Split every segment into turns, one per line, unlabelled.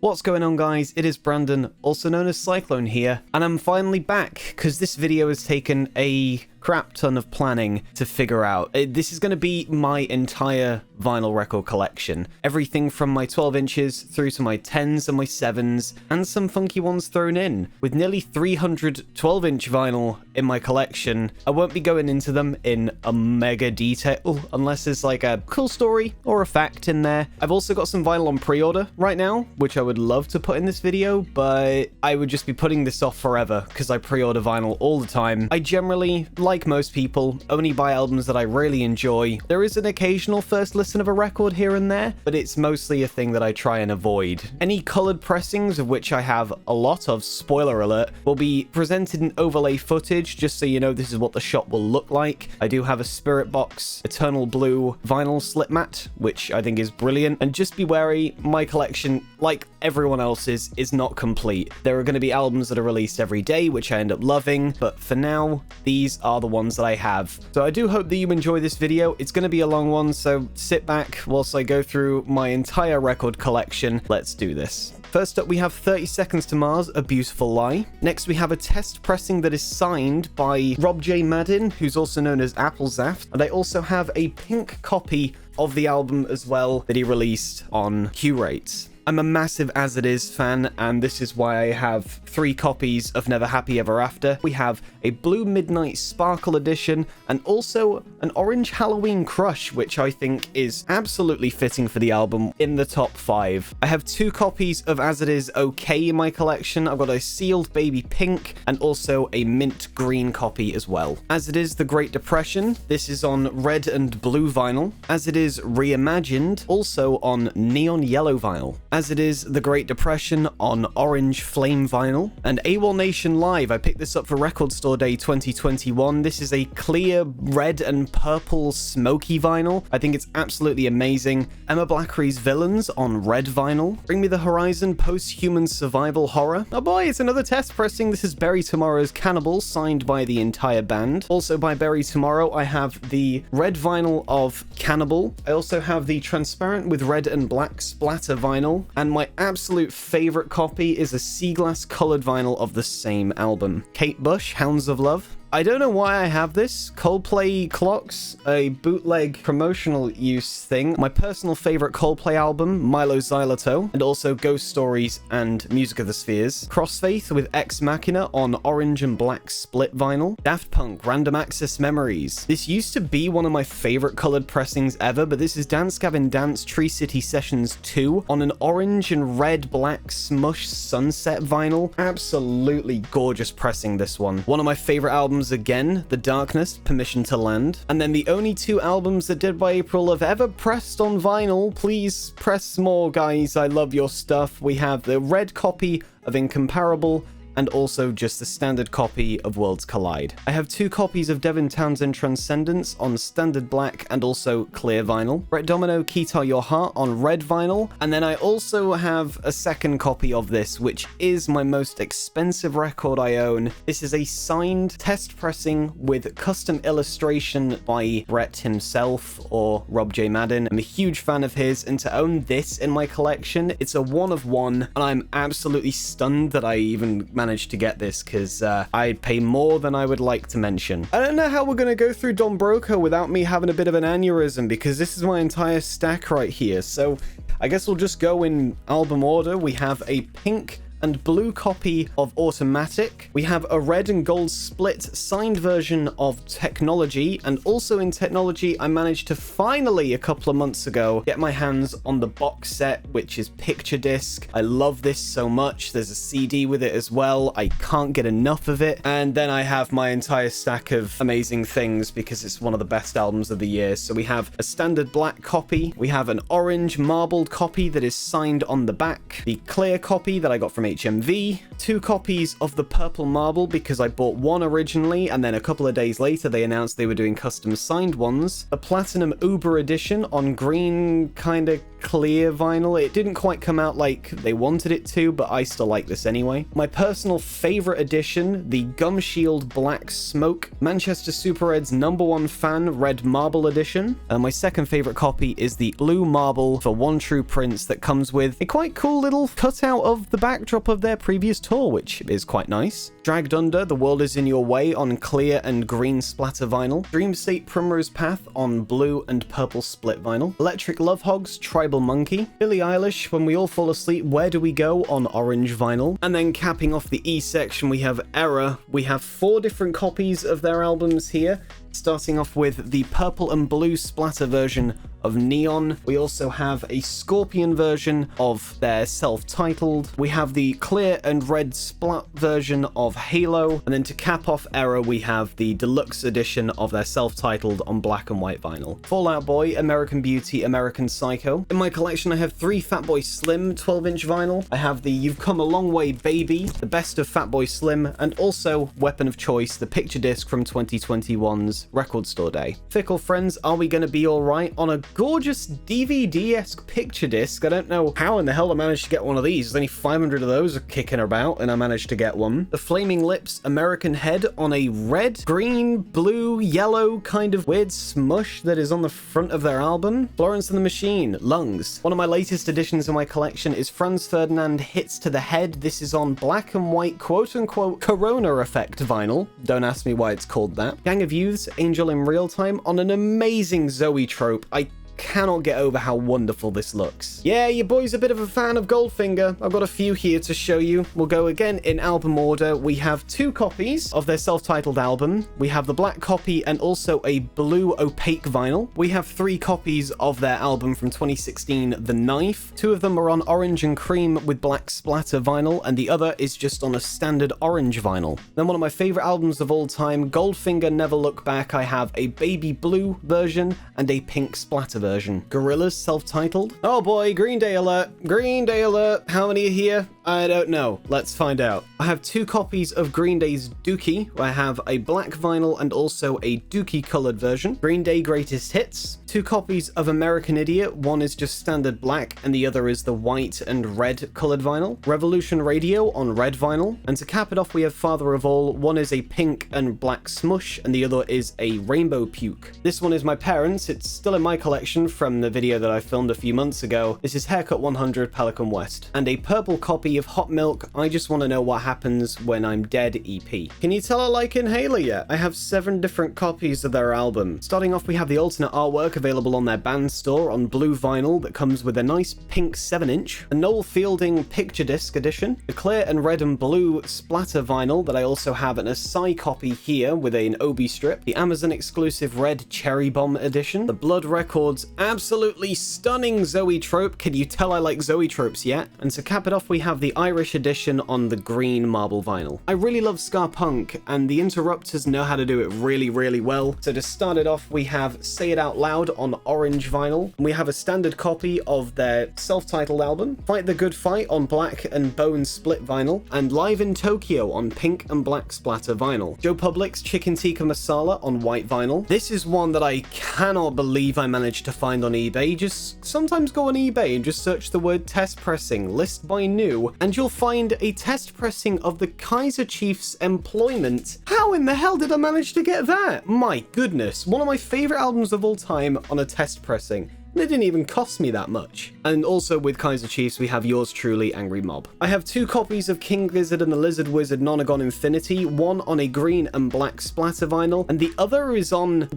What's going on, guys? It is Brandon, also known as Sykelone here, and I'm finally back because this video has taken a crap ton of planning to figure out. This is going to be my entire vinyl record collection. Everything from my 12 inches through to my 10s and my 7s, and some funky ones thrown in. With nearly 300 12-inch vinyl in my collection, I won't be going into them in a mega detail unless there's like a cool story or a fact in there. I've also got some vinyl on pre-order right now, which I would love to put in this video, but I would just be putting this off forever because I pre-order vinyl all the time. I generally, like most people, only buy albums that I really enjoy. There is an occasional first listen of a record here and there, but it's mostly a thing that I try and avoid. Any colored pressings, of which I have a lot of, spoiler alert, will be presented in overlay footage, just so you know this is what the shop will look like. I do have a Spirit Box Eternal Blue vinyl slip mat, which I think is brilliant, and just be wary, my collection, like everyone else's, is not complete. There are going to be albums that are released every day, which I end up loving, but for now, these are the ones that I have. So I do hope that you enjoy this video. It's going to be a long one, so sit back whilst I go through my entire record collection. Let's do this. First up, we have 30 Seconds to Mars, A Beautiful Lie. Next, we have a test pressing that is signed by Rob J. Madden, who's also known as Applezaft. And I also have a pink copy of the album as well that he released on Q-Rates. I'm a massive As It Is fan, and this is why I have 3 copies of Never Happy Ever After. We have a Blue Midnight Sparkle edition, and also an Orange Halloween Crush, which I think is absolutely fitting for the album, in the top 5. I have 2 copies of As It Is OK in my collection. I've got a sealed baby pink, and also a mint green copy as well. As It Is The Great Depression, this is on red and blue vinyl. As It Is Reimagined, also on neon yellow vinyl. As It Is The Great Depression on orange flame vinyl. And AWOL Nation Live, I picked this up for Record Store Day 2021. This is a clear red and purple smoky vinyl. I think it's absolutely amazing. Emma Blackery's Villains on red vinyl. Bring Me the Horizon Post-Human Survival Horror. Oh boy, it's another test pressing. This is Bury Tomorrow's Cannibal, signed by the entire band. Also by Bury Tomorrow, I have the red vinyl of Cannibal. I also have the transparent with red and black splatter vinyl. And my absolute favorite copy is a sea glass colored vinyl of the same album. Kate Bush, Hounds of Love. I don't know why I have this. Coldplay Clocks, a bootleg promotional use thing. My personal favorite Coldplay album, Milo Xyloto, and also Ghost Stories and Music of the Spheres. Crossfaith with Ex Machina on orange and black split vinyl. Daft Punk, Random Access Memories. This used to be one of my favorite colored pressings ever, but this is Dance Gavin Dance Tree City Sessions 2 on an orange and red black smush sunset vinyl. Absolutely gorgeous pressing, this one. One of my favorite albums again, The Darkness, Permission to Land. And then the only 2 albums that Dead by April have ever pressed on vinyl. Please press more, guys. I love your stuff. We have the red copy of Incomparable, and also just the standard copy of Worlds Collide. I have 2 copies of Devin Townsend Transcendence on standard black and also clear vinyl. Brett Domino, Keytar Your Heart on red vinyl. And then I also have a second copy of this, which is my most expensive record I own. This is a signed test pressing with custom illustration by Brett himself or Rob J. Madden. I'm a huge fan of his, and to own this in my collection, it's a one of one, and I'm absolutely stunned that I even managed to get this, because I'd pay more than I would like to mention. I don't know how we're going to go through Don Broco without me having a bit of an aneurysm, because this is my entire stack right here. So I guess we'll just go in album order. We have a pink and blue copy of Automatic. We have a red and gold split signed version of Technology, and also in Technology I managed to finally a couple of months ago get my hands on the box set, which is Picture Disc. I love this so much. There's a CD with it as well. I can't get enough of it. And then I have my entire stack of amazing things because it's one of the best albums of the year. So we have a standard black copy, we have an orange marbled copy that is signed on the back, the clear copy that I got from HMV, 2 copies of the purple marble because I bought one originally, and then a couple of days later they announced they were doing custom signed ones, a platinum Uber edition on green kind of clear vinyl. It didn't quite come out like they wanted it to, but I still like this anyway. My personal favorite edition, the Gum Shield Black Smoke, Manchester Super Red's #1 fan Red Marble edition. My second favorite copy is the Blue Marble for One True Prince that comes with a quite cool little cutout of the backdrop of their previous tour, which is quite nice. Dragged Under, The World Is In Your Way on clear and green splatter vinyl. Dream State Primrose Path on blue and purple split vinyl. Electric Love Hogs, Tribal Monkey. Billie Eilish, When We All Fall Asleep, Where Do We Go on orange vinyl. And then capping off the E section, we have Error. We have 4 different copies of their albums here, starting off with the purple and blue splatter version of Neon. We also have a Scorpion version of their self-titled. We have the clear and red splat version of Halo. And then to cap off Error, we have the deluxe edition of their self-titled on black and white vinyl. Fall Out Boy, American Beauty, American Psycho. In my collection, I have 3 Fatboy Slim 12-inch vinyl. I have the You've Come a Long Way Baby, the best of Fatboy Slim, and also Weapon of Choice, the picture disc from 2021's Record Store Day. Fickle Friends, Are We Gonna Be Alright on a gorgeous DVD-esque picture disc. I don't know how in the hell I managed to get one of these. There's only 500 of those kicking about, and I managed to get one. The Flaming Lips American Head on a red, green, blue, yellow kind of weird smush that is on the front of their album. Florence and the Machine, Lungs. One of my latest additions in my collection is Franz Ferdinand Hits to the Head. This is on black and white quote-unquote Corona Effect vinyl. Don't ask me why it's called that. Gang of Youths, Angel in Real Time on an amazing Zoetrope. I cannot get over how wonderful this looks. Yeah, your boy's a bit of a fan of Goldfinger. I've got a few here to show you. We'll go again in album order. We have 2 copies of their self-titled album. We have the black copy and also a blue opaque vinyl. We have 3 copies of their album from 2016, The Knife. 2 of them are on orange and cream with black splatter vinyl, and the other is just on a standard orange vinyl. Then one of my favorite albums of all time, Goldfinger Never Look Back. I have a baby blue version and a pink splatter version. Gorillaz self-titled. Oh boy, Green Day alert. Green Day alert. How many are here? I don't know. Let's find out. I have 2 copies of Green Day's Dookie. I have a black vinyl and also a Dookie colored version. Green Day Greatest Hits. 2 copies of American Idiot. One is just standard black and the other is the white and red colored vinyl. Revolution Radio on red vinyl. And to cap it off, we have Father of All. One is a pink and black smush and the other is a rainbow puke. This one is my parents'. It's still in my collection from the video that I filmed a few months ago. This is Haircut 100 Pelican West. And a purple copy of Hot Milk, I Just Want to Know What Happens When I'm Dead EP. Can you tell I like Inhaler yet? I have 7 different copies of their album. Starting off, we have the alternate artwork available on their band store on blue vinyl that comes with a nice pink 7-inch, a Noel Fielding picture disc edition, the clear and red and blue splatter vinyl that I also have in a Psy copy here with an Obi strip, the Amazon exclusive red Cherry Bomb edition, the Blood Records absolutely stunning Zoetrope. Can you tell I like Zoetropes yet? And to cap it off, we have the Irish edition on the green marble vinyl. I really love ska punk, and the Interrupters know how to do it really, really well. So to start it off, we have Say It Out Loud on orange vinyl. And we have a standard copy of their self-titled album, Fight the Good Fight on black and bone split vinyl, and Live in Tokyo on pink and black splatter vinyl. Joe Public's Chicken Tikka Masala on white vinyl. This is one that I cannot believe I managed to find on eBay. Just sometimes go on eBay and just search the word test pressing, list by new, and you'll find a test pressing of the Kaiser Chiefs Employment. How in the hell did I manage to get that? My goodness, one of my favorite albums of all time on a test pressing. And it didn't even cost me that much. And also with Kaiser Chiefs, we have yours truly, Angry Mob. I have 2 copies of King Gizzard and the Lizard Wizard Nonagon Infinity, one on a green and black splatter vinyl, and the other is on,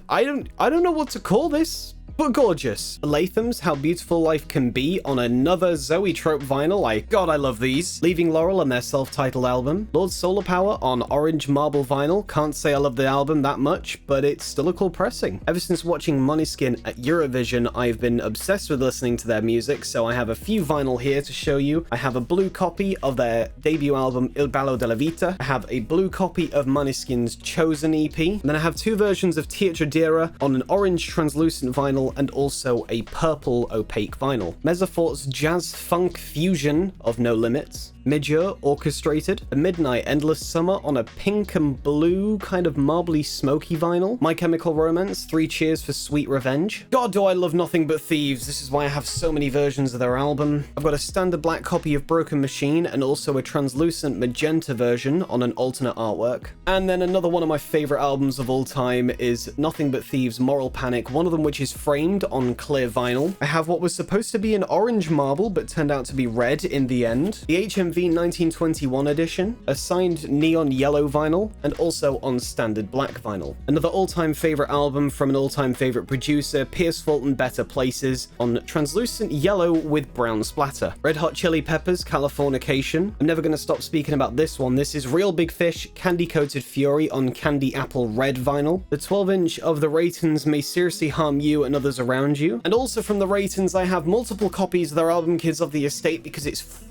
I don't know what to call this, but gorgeous. The Lathams, How Beautiful Life Can Be on another Zoetrope vinyl. God, I love these. Leaving Laurel and their self-titled album. Lord Solar Power on orange marble vinyl. Can't say I love the album that much, but it's still a cool pressing. Ever since watching Måneskin at Eurovision, I've been obsessed with listening to their music, so I have a few vinyl here to show you. I have a blue copy of their debut album Il Ballo della Vita. I have a blue copy of Måneskin's Chosen EP. And then I have 2 versions of Teacher Dira on an orange translucent vinyl and also a purple opaque vinyl. Mesofort's Jazz Funk Fusion of No Limits. Midyear Orchestrated, A Midnight Endless Summer on a pink and blue kind of marbly smoky vinyl, My Chemical Romance, 3 Cheers for Sweet Revenge. God, do I love Nothing But Thieves. This is why I have so many versions of their album. I've got a standard black copy of Broken Machine and also a translucent magenta version on an alternate artwork. And then another one of my favorite albums of all time is Nothing But Thieves Moral Panic, one of them which is framed on clear vinyl. I have what was supposed to be an orange marble but turned out to be red in the end, the HMV 1921 edition, a signed neon yellow vinyl, and also on standard black vinyl. Another all-time favorite album from an all-time favorite producer, Pierce Fulton, Better Places, on translucent yellow with brown splatter. Red Hot Chili Peppers, Californication. I'm never going to stop speaking about this one. This is Real Big Fish, Candy Coated Fury on Candy Apple Red vinyl. The 12-inch of The Raytons May Seriously Harm You and Others Around You. And also from The Raytons, I have multiple copies of their album Kids of the Estate because it's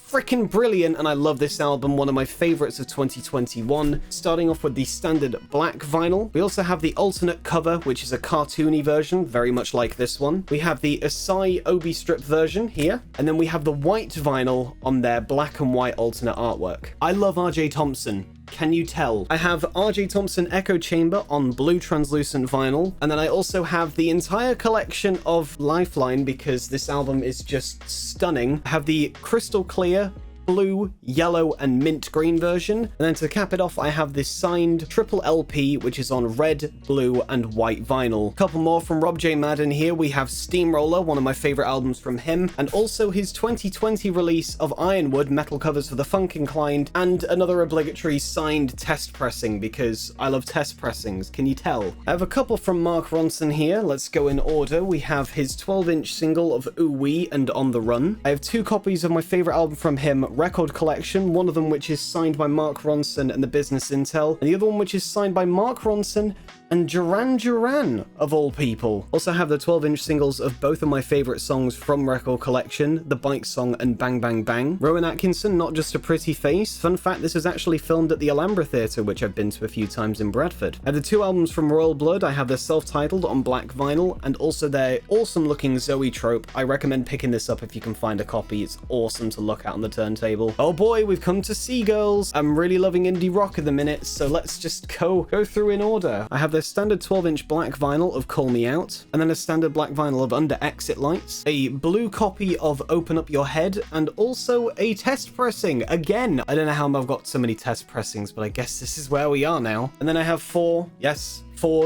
freaking brilliant and I love this album, one of my favorites of 2021. Starting off with the standard black vinyl. We also have the alternate cover, which is a cartoony version, very much like this one. We have the Asai Obi strip version here, and then we have the white vinyl on their black and white alternate artwork. I love RJ Thompson. Can you tell? I have RJ Thompson Echo Chamber on blue translucent vinyl, and then I also have the entire collection of Lifeline because this album is just stunning. I have the crystal clear, blue, yellow, and mint green version. And then to cap it off, I have this signed triple LP, which is on red, blue, and white vinyl. A couple more from Rob J. Madden here. We have Steamroller, one of my favorite albums from him, and also his 2020 release of Ironwood, metal covers for the Funk Inclined, and another obligatory signed test pressing because I love test pressings. Can you tell? I have a couple from Mark Ronson here. Let's go in order. We have his 12-inch single of Ooh Wee and On the Run. I have 2 copies of my favorite album from him, Record Collection, one of them which is signed by Mark Ronson and the Business Intel, and the other one which is signed by Mark Ronson and Duran Duran, of all people. Also have the 12-inch singles of both of my favorite songs from Record Collection, The Bike Song and Bang Bang Bang. Rowan Atkinson, Not Just a Pretty Face. Fun fact, this was actually filmed at the Alhambra Theatre, which I've been to a few times in Bradford. I have the 2 albums from Royal Blood. I have their self-titled on black vinyl, and also their awesome-looking Zoe Trope. I recommend picking this up if you can find a copy. It's awesome to look at on the turntable. Oh boy, we've come to Seagulls. I'm really loving indie rock at the minute, so let's just go through in order. I have their standard 12-inch black vinyl of Call Me Out, and then a standard black vinyl of Under Exit Lights, a blue copy of Open Up Your Head, and also a test pressing. Again, I don't know how I've got so many test pressings, but I guess this is where we are now. And then I have 4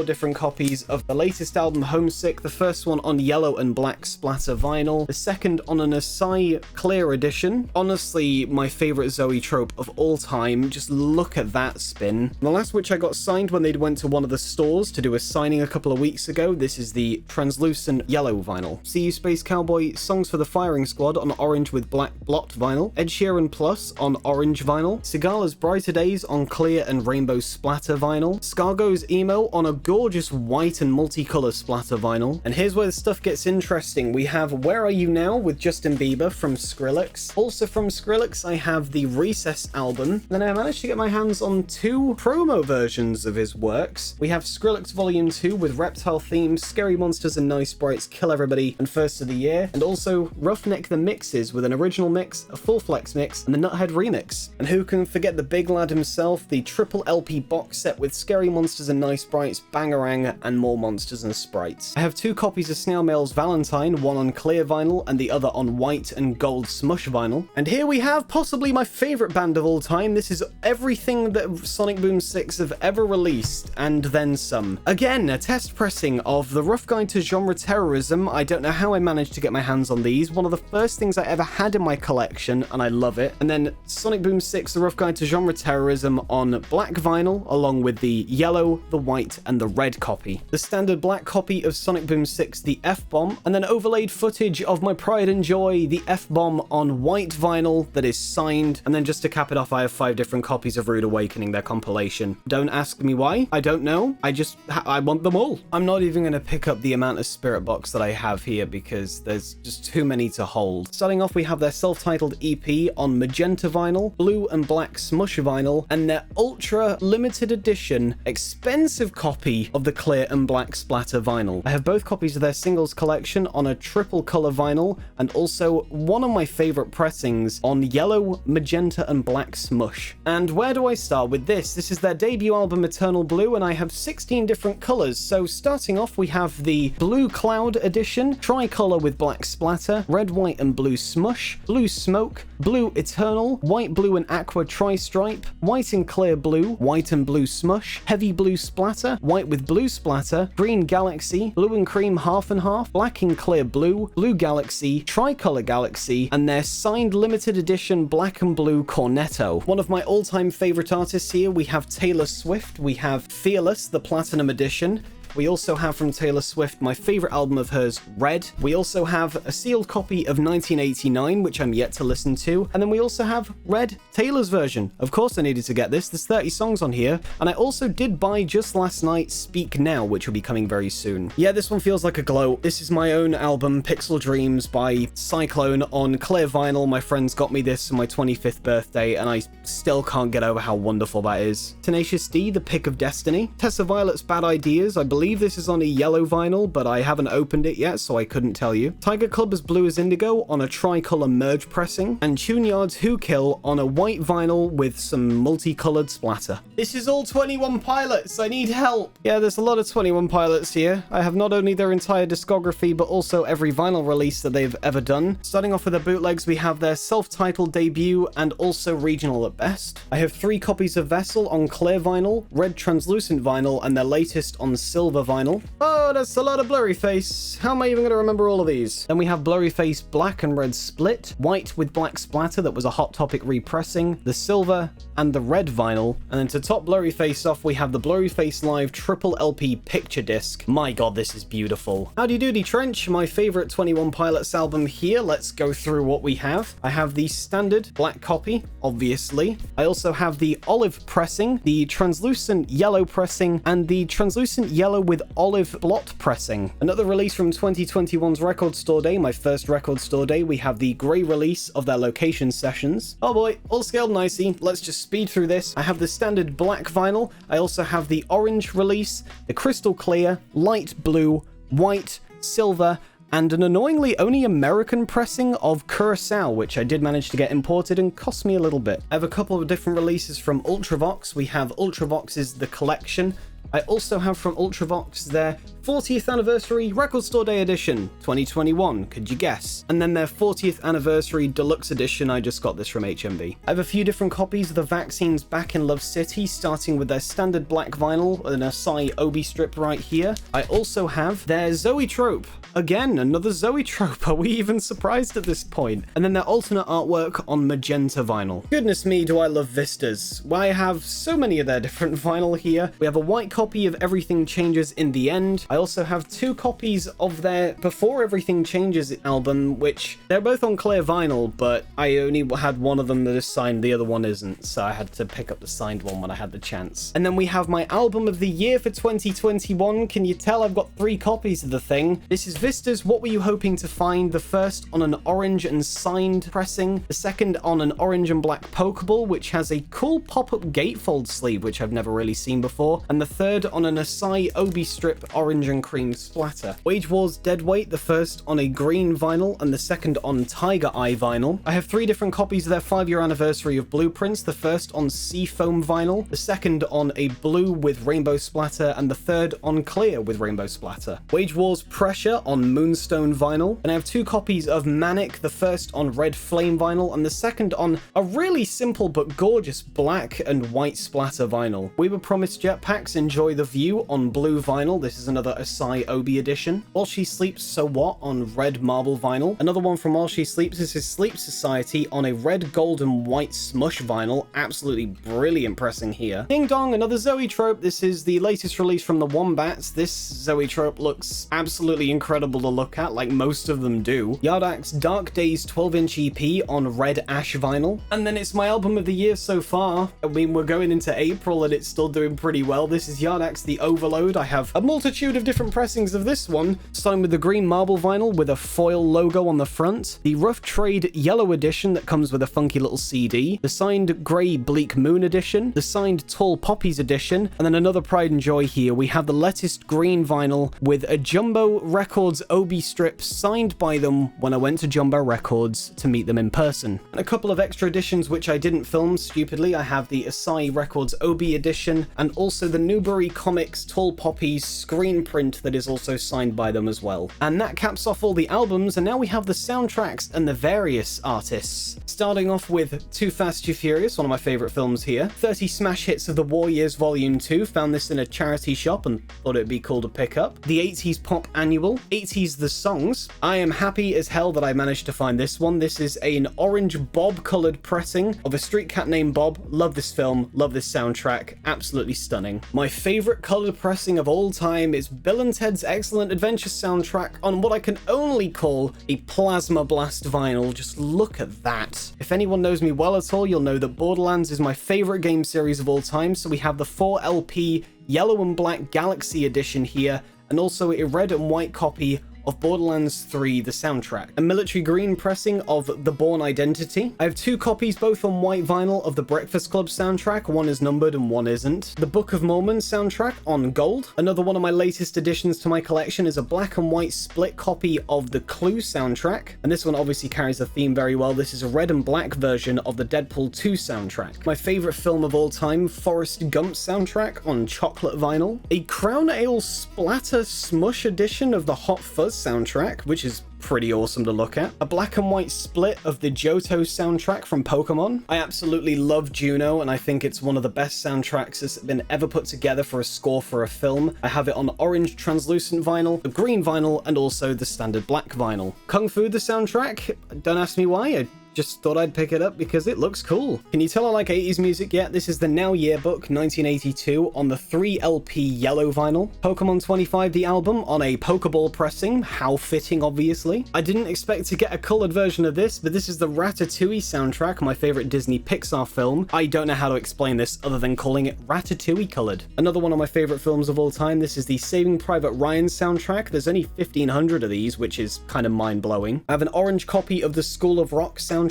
different copies of the latest album, Homesick. The first one on yellow and black splatter vinyl. The second on an Asai clear edition. Honestly, my favorite Zoe Trope of all time. Just look at that spin. And the last which I got signed when they went to one of the stores to do a signing a couple of weeks ago. This is the translucent yellow vinyl. See You Space Cowboy, Songs for the Firing Squad on orange with black blot vinyl. Ed Sheeran Plus on orange vinyl. Sigala's Brighter Days on clear and rainbow splatter vinyl. Scargo's Emo on a gorgeous white and multicolor splatter vinyl. And here's where the stuff gets interesting. We have Where Are You Now with Justin Bieber from Skrillex. Also from Skrillex, I have the Recess album. Then I managed to get my hands on 2 promo versions of his works. We have Skrillex Volume 2 with Reptile Themes, Scary Monsters and Nice Sprites, Kill Everybody, and First of the Year. And also Roughneck the Mixes with an original mix, a full flex mix, and the Nuthead remix. And who can forget the big lad himself, the triple LP box set with Scary Monsters and Nice Sprites, Bangarang, and more monsters and sprites. I have 2 copies of Snail Mail's Valentine, one on clear vinyl and the other on white and gold smush vinyl. And here we have possibly my favorite band of all time. This is everything that Sonic Boom 6 have ever released, and then some. Again, a test pressing of The Rough Guide to Genre Terrorism. I don't know how I managed to get my hands on these. One of the first things I ever had in my collection, and I love it. And then Sonic Boom 6, The Rough Guide to Genre Terrorism on black vinyl, along with the yellow, the white, and the red copy. The standard black copy of Sonic Boom 6, the F-Bomb, and then overlaid footage of my pride and joy, the F-Bomb on white vinyl that is signed. And then just to cap it off, I have 5 different copies of Rude Awakening, their compilation. Don't ask me why. I don't know. I want them all. I'm not even going to pick up the amount of Spirit Box that I have here because there's just too many to hold. Starting off, we have their self-titled EP on magenta vinyl, blue and black smush vinyl, and their ultra limited edition expensive copy copy of the clear and black splatter vinyl. I have both copies of their singles collection on a triple color vinyl, and also one of my favorite pressings on yellow, magenta, and black smush. And where do I start with this? This is their debut album Eternal Blue, and I have 16 different colors. So starting off, we have the Blue Cloud edition, tricolor with black splatter, red, white, and blue smush, blue smoke, blue eternal, white, blue, and aqua tri-stripe, white and clear blue, white and blue smush, heavy blue splatter, white with blue splatter, green galaxy, blue and cream half and half, black and clear blue, blue galaxy, tricolor galaxy, and their signed limited edition black and blue cornetto. One of my all-time favorite artists here, we have Taylor Swift, we have Fearless, the platinum edition. We also have from Taylor Swift my favorite album of hers, Red. We also have a sealed copy of 1989, which I'm yet to listen to. And then we also have Red, Taylor's version. Of course I needed to get this. There's 30 songs on here. And I also did buy just last night Speak Now, which will be coming very soon. Yeah, this one feels like a glow. This is my own album, Pixel Dreams by Sykelone on clear vinyl. My friends got me this for my 25th birthday, and I still can't get over how wonderful that is. Tenacious D, The Pick of Destiny. Tessa Violet's Bad Ideas, I believe this is on a yellow vinyl, but I haven't opened it yet, so I couldn't tell you. Tiger Club as Blue as Indigo on a tricolor merge pressing, and Tuneyard's Who Kill on a white vinyl with some multicolored splatter. This is all 21 Pilots, I need help! Yeah, there's a lot of 21 Pilots here. I have not only their entire discography, but also every vinyl release that they've ever done. Starting off with their bootlegs, we have their self-titled debut, and also regional at best. I have 3 copies of Vessel on clear vinyl, red translucent vinyl, and their latest on silver vinyl. Oh, that's a lot of Blurryface. How am I even going to remember all of these? Then we have Blurryface Black and Red Split, white with black splatter that was a Hot Topic repressing, the silver, and the red vinyl. And then to top Blurryface off, we have the Blurryface Live Triple LP Picture Disc. My god, this is beautiful. Howdy doody Trench, my favorite 21 Pilots album here. Let's go through what we have. I have the standard black copy, obviously. I also have the olive pressing, the translucent yellow pressing, and the translucent yellow with olive blot pressing. Another release from 2021's Record Store Day, my first Record Store Day. We have the grey release of their Location Sessions. Oh boy, all scaled nicely. Let's just speed through this. I have the standard black vinyl. I also have the orange release, the crystal clear, light blue, white, silver, and an annoyingly only American pressing of Curacao, which I did manage to get imported and cost me a little bit. I have a couple of different releases from Ultravox. We have Ultravox's The Collection. I also have from Ultravox their 40th Anniversary Record Store Day Edition 2021, could you guess? And then their 40th Anniversary Deluxe Edition, I just got this from HMV. I have a few different copies of the Vaccines Back in Love City, starting with their standard black vinyl and a Psy Obi strip right here. I also have their Zoetrope. Again, another Zoetrope. Are we even surprised at this point? And then their alternate artwork on magenta vinyl. Goodness me, do I love Vistas. I have so many of their different vinyl here. We have a white copy of Everything Changes in the End. I also have 2 copies of their Before Everything Changes album, which they're both on clear vinyl, but I only had one of them that is signed, the other one isn't, so I had to pick up the signed one when I had the chance. And then we have my album of the year for 2021. Can you tell I've got 3 copies of the thing? This is Vistas, What Were You Hoping to Find? The first on an orange and signed pressing, the second on an orange and black Pokeball, which has a cool pop-up gatefold sleeve, which I've never really seen before, and the third on an Asai Obi strip orange and cream splatter. Wage Wars Deadweight, the first on a green vinyl and the second on Tiger Eye vinyl. I have 3 different copies of their 5-year anniversary of Blueprints, the first on Seafoam vinyl, the second on a blue with rainbow splatter, and the third on clear with rainbow splatter. Wage Wars Pressure on Moonstone vinyl, and I have 2 copies of Manic, the first on red flame vinyl and the second on a really simple but gorgeous black and white splatter vinyl. We Were Promised Jetpacks, Enjoy the View on blue vinyl. This is another Asai Obi edition. While She Sleeps, So What on red marble vinyl. Another one from While She Sleeps is his Sleep Society on a red, gold, and white smush vinyl. Absolutely brilliant pressing here. Ding Dong, another Zoetrope. This is the latest release from the Wombats. This Zoetrope looks absolutely incredible to look at, like most of them do. Yardak's Dark Days 12-inch EP on red ash vinyl. And then it's my album of the year so far. I mean, we're going into April and it's still doing pretty well. This is Yardax the Overload. I have a multitude of different pressings of this one, starting with the green marble vinyl with a foil logo on the front, the Rough Trade Yellow edition that comes with a funky little CD, the signed Grey Bleak Moon edition, the signed Tall Poppies edition, and then another pride and joy here. We have the lettuced green vinyl with a Jumbo Records Obi strip signed by them when I went to Jumbo Records to meet them in person. And a couple of extra editions which I didn't film stupidly. I have the Asahi Records Obi edition and also the Newbury Comics Tall Poppies screen print that is also signed by them as well. And that caps off all the albums, and now we have the soundtracks and the various artists. Starting off with Too Fast, Too Furious, one of my favourite films here. 30 Smash Hits of the War Years Volume 2, found this in a charity shop and thought it'd be cool to pick up. The 80s Pop Annual, 80s The Songs. I am happy as hell that I managed to find this one. This is an orange Bob coloured pressing of a street cat named Bob. Love this film, love this soundtrack, absolutely stunning. My favourite coloured pressing of all time is Bill and Ted's Excellent Adventure soundtrack on what I can only call a Plasma Blast vinyl. Just look at that. If anyone knows me well at all, you'll know that Borderlands is my favourite game series of all time, so we have the 4LP Yellow and Black Galaxy edition here, and also a red and white copy of Borderlands 3, the soundtrack. A military green pressing of The Bourne Identity. I have two copies, both on white vinyl, of the Breakfast Club soundtrack. One is numbered and one isn't. The Book of Mormon soundtrack on gold. Another one of my latest additions to my collection is a black and white split copy of the Clue soundtrack. And this one obviously carries the theme very well. This is a red and black version of the Deadpool 2 soundtrack. My favorite film of all time, Forrest Gump soundtrack on chocolate vinyl. A Crown Ale Splatter Smush edition of the Hot Fuzz soundtrack, which is pretty awesome to look at. A black and white split of the Johto soundtrack from Pokemon. I absolutely love Juno, and I think it's one of the best soundtracks that's been ever put together for a score for a film. I have it on orange translucent vinyl, the green vinyl, and also the standard black vinyl. Kung Fu, the soundtrack, don't ask me why, I just thought I'd pick it up because it looks cool. Can you tell I like 80s music yet? This is the Now Yearbook 1982 on the 3LP yellow vinyl. Pokemon 25 the album on a Pokeball pressing. How fitting, obviously. I didn't expect to get a colored version of this, but this is the Ratatouille soundtrack, my favorite Disney Pixar film. I don't know how to explain this other than calling it Ratatouille colored. Another one of my favorite films of all time, this is the Saving Private Ryan soundtrack. There's only 1,500 of these, which is kind of mind-blowing. I have an orange copy of the School of Rock soundtrack.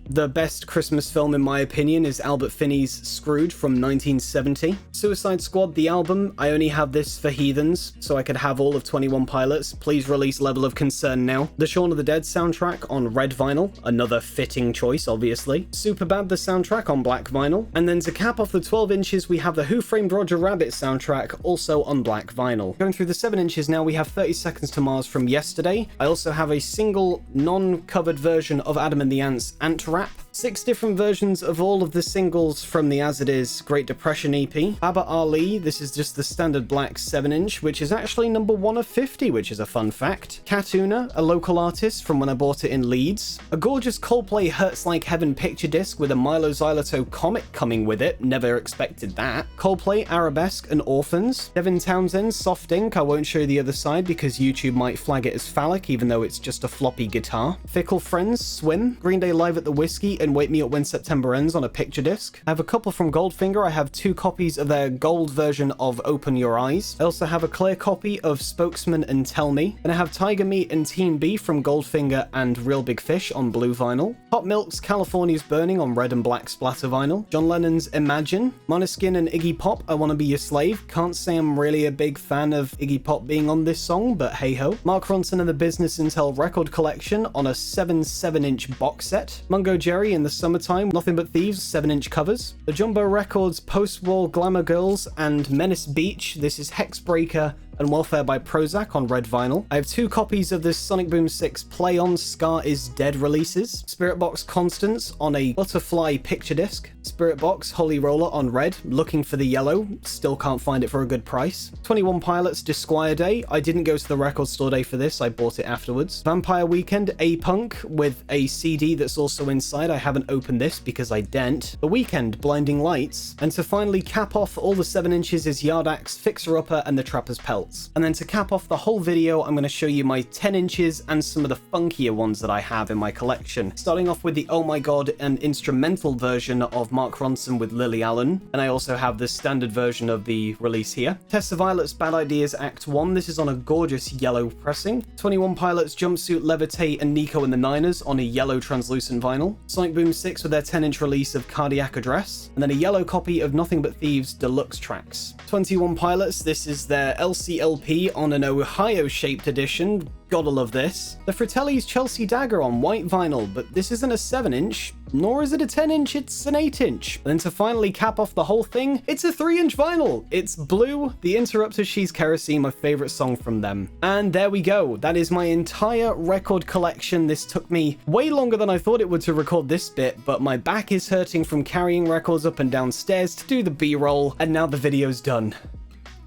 The best Christmas film in my opinion is Albert Finney's Scrooge from 1970. Suicide Squad the album, I only have this for heathens, so I could have all of 21 Pilots. Please release Level of Concern now. The Shaun of the Dead soundtrack on red vinyl, another fitting choice obviously. Superbad the soundtrack on black vinyl, and then to cap off the 12 inches we have the Who Framed Roger Rabbit soundtrack also on black vinyl. Going through the 7 inches now, we have 30 Seconds to Mars from yesterday. I also have a single non-covered version of Adam and the Ants Ant Rap. 6 different versions of all of the singles from the As It Is Great Depression EP. Baba Ali, this is just the standard black 7-inch, which is actually number 1 of 50, which is a fun fact. Katuna, a local artist from when I bought it in Leeds. A gorgeous Coldplay Hurts Like Heaven picture disc with a Milo Xyloto comic coming with it. Never expected that. Coldplay, Arabesque, and Orphans. Devin Townsend, Soft Ink. I won't show you the other side because YouTube might flag it as phallic, even though it's just a floppy guitar. Fickle Friends, Swim. Green Day Live at the Whiskey and Wake Me Up When September Ends on a picture disc. I have a couple from Goldfinger. I have 2 copies of their gold version of Open Your Eyes. I also have a clear copy of Spokesman and Tell Me. And I have Tiger Meat and Team B from Goldfinger and Real Big Fish on blue vinyl. Hot Milk's California's Burning on red and black splatter vinyl. John Lennon's Imagine. Måneskin and Iggy Pop, I Wanna Be Your Slave. Can't say I'm really a big fan of Iggy Pop being on this song, but hey ho. Mark Ronson and the Business Intel Record Collection on a 7-7-inch box set. Mungo Jerry in the Summertime, Nothing But Thieves 7-inch covers. The Jumbo Records Post-War Glamour Girls and Menace Beach. This is Hexbreaker and Welfare by Prozac on red vinyl. I have 2 copies of this Sonic Boom 6 Play On Scar Is Dead releases. Spirit Box Constance on a Butterfly picture disc. Spirit Box Holy Roller on red, looking for the yellow, still can't find it for a good price. 21 Pilots Disquire Day, I didn't go to the record store day for this, I bought it afterwards. Vampire Weekend A-Punk with a CD that's also inside, I haven't opened this because I didn't. The Weekend Blinding Lights, and to finally cap off all the 7 inches is Yardax, Fixer Upper and the Trapper's Pelt. records. And then to cap off the whole video, I'm going to show you my 10 inches and some of the funkier ones that I have in my collection. Starting off with the Oh My God and instrumental version of Mark Ronson with Lily Allen, and I also have the standard version of the release here. Tessa Violet's Bad Ideas Act 1, this is on a gorgeous yellow pressing. 21 Pilots Jumpsuit, Levitate, and Nico and the Niners on a yellow translucent vinyl. Sonic Boom 6 with their 10-inch release of Cardiac Address, and then a yellow copy of Nothing But Thieves Deluxe Tracks. 21 Pilots, this is their LCLP on an Ohio-shaped edition. Gotta love this. The Fratelli's Chelsea Dagger on white vinyl, but this isn't a 7-inch, nor is it a 10-inch, it's an 8-inch. And then to finally cap off the whole thing, it's a 3-inch vinyl. It's Blue, The Interrupter She's Kerosene, my favorite song from them. And there we go. That is my entire record collection. This took me way longer than I thought it would to record this bit, but my back is hurting from carrying records up and down stairs to do the B-roll, and now the video's done.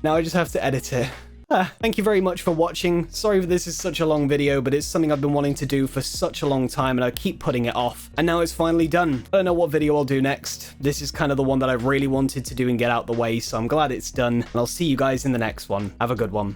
Now I just have to edit it. Thank you very much for watching. Sorry that this is such a long video, but it's something I've been wanting to do for such a long time and I keep putting it off. And now it's finally done. I don't know what video I'll do next. This is kind of the one that I've really wanted to do and get out the way, so I'm glad it's done. And I'll see you guys in the next one. Have a good one.